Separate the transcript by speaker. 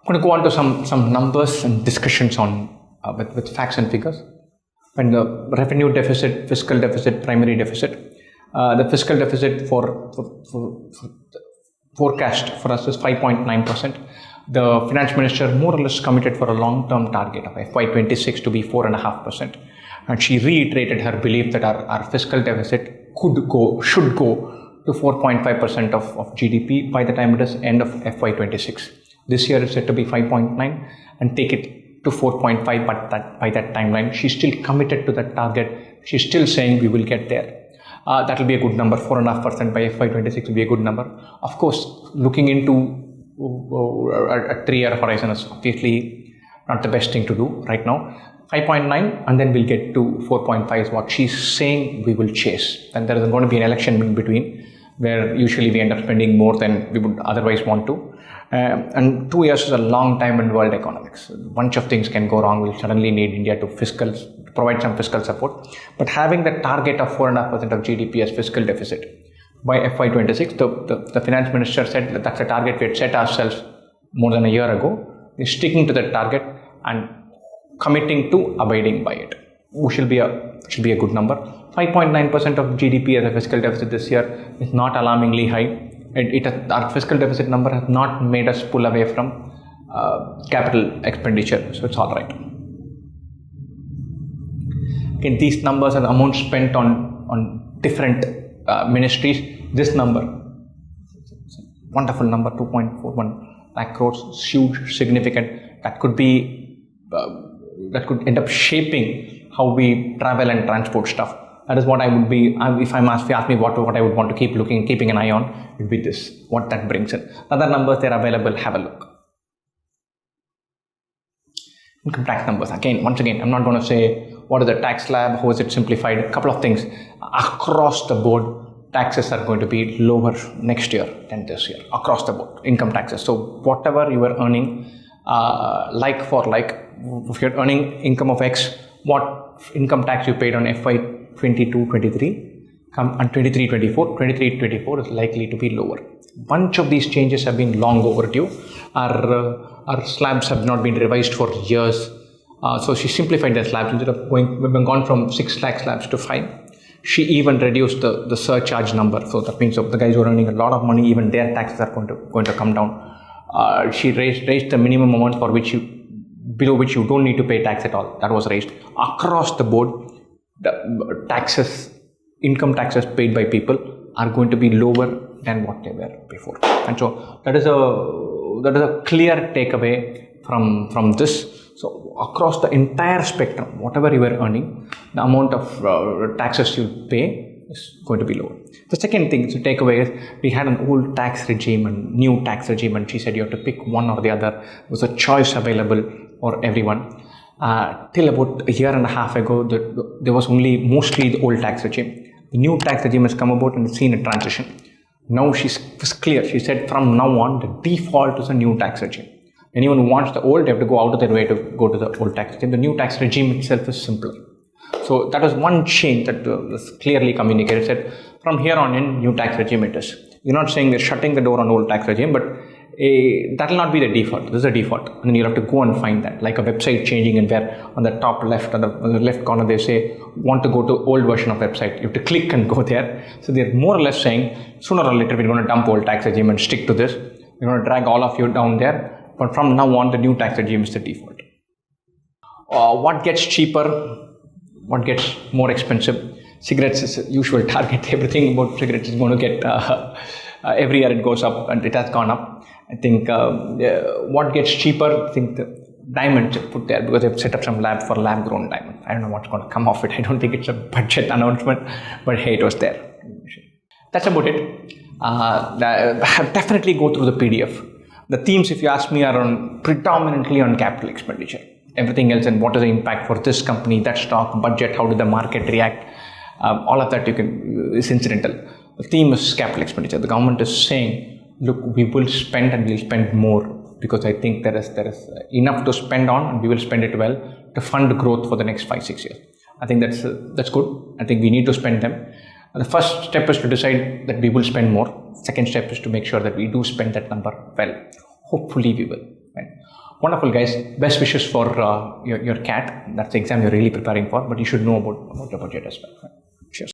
Speaker 1: I'm going to go on to some numbers and discussions on with facts and figures. And the revenue deficit, fiscal deficit, primary deficit. The fiscal deficit for forecast for us is 5.9%. The finance minister more or less committed for a long-term target of FY26 to be 4.5%. And she reiterated her belief that our fiscal deficit should go to 4.5% of GDP by the time it is end of FY26. This year is set to be 5.9 and take it to 4.5, but by that timeline, she's still committed to that target. She's still saying we will get there. That will be a good number. 4.5% by FY26 will be a good number. Of course, looking into a 3-year horizon is obviously not the best thing to do right now. 5.9 and then we'll get to 4.5 is what she's saying we will chase. And there is going to be an election in between where usually we end up spending more than we would otherwise want to. And 2 years is a long time in world economics. A bunch of things can go wrong. We'll suddenly need India to provide some fiscal support. But having the target of 4.5% of GDP as fiscal deficit by FY26, the finance minister said that that's a target we had set ourselves more than a year ago. We're sticking to that target and committing to abiding by it. Which should be a good number. 5.9% of GDP as a fiscal deficit this year is not alarmingly high. Our fiscal deficit number has not made us pull away from capital expenditure, so it's all right. Again, these numbers are the amount spent on different ministries. This number, it's a wonderful number, 2.41 lakh crores, it's huge, significant. That could end up shaping how we travel and transport stuff. That is what I would be, if you ask me what I would want to keeping an eye on, it would be this, what that brings in. Other numbers, they're available, have a look. Income tax numbers, once again, I'm not going to say what is the tax slab, how is it simplified, a couple of things. Across the board, taxes are going to be lower next year than this year, across the board, income taxes. So whatever you are earning, like for like, if you're earning income of X, what income tax you paid on FY22-23 and 23-24 is likely to be lower. Bunch of these changes have been long overdue. Our slabs have not been revised for years. So she simplified the slabs. Instead of we've been gone from 6 lakh slabs to 5. She even reduced the surcharge number. So that means the guys who are earning a lot of money, even their taxes are going to come down. She raised the minimum amount below which you don't need to pay tax at all. That was raised. Across the board, the income taxes paid by people are going to be lower than what they were before. And so that is a clear takeaway from this. So across the entire spectrum, whatever you are earning, the amount of taxes you pay is going to be lower. The second thing to take away is we had an old tax regime and new tax regime, and she said you have to pick one or the other. There was a choice available for everyone. Till about a year and a half ago, there was mostly the old tax regime. The new tax regime has come about and it's seen a transition. Now she's clear. She said from now on, the default is a new tax regime. Anyone who wants the old, they have to go out of their way to go to the old tax regime. The new tax regime itself is simpler. So that was one change that was clearly communicated. Said from here on in, new tax regime it is. You're not saying they're shutting the door on old tax regime, but that will not be the default. This is the default. And then you'll have to go and find that, like a website changing, and where on the top left, on the left corner, they say, want to go to old version of website. You have to click and go there. So they're more or less saying, sooner or later, we're going to dump old tax regime and stick to this. We're going to drag all of you down there. But from now on, the new tax regime is the default. What gets cheaper? What gets more expensive? Cigarettes is a usual target. Everything about cigarettes is going to get, every year it goes up, and it has gone up. I think what gets cheaper, I think the diamonds put there, because they've set up some lab for lab grown diamond. I don't know what's going to come off it. I don't think it's a budget announcement, but hey, it was there. That's about it. Definitely go through the PDF. The themes, if you ask me, are predominantly on capital expenditure. Everything else and what is the impact for this company, that stock, budget, how did the market react, all of that is incidental. The theme is capital expenditure. The government is saying, look, we will spend and we'll spend more, because I think there is enough to spend on, and we will spend it well to fund growth for the next 5-6 years. I think that's good. I think we need to spend them. The first step is to decide that we will spend more. Second step is to make sure that we do spend that number well. Hopefully we will. Right? Wonderful, guys. Best wishes for your cat. That's the exam you're really preparing for, but you should know about your budget as well. Cheers.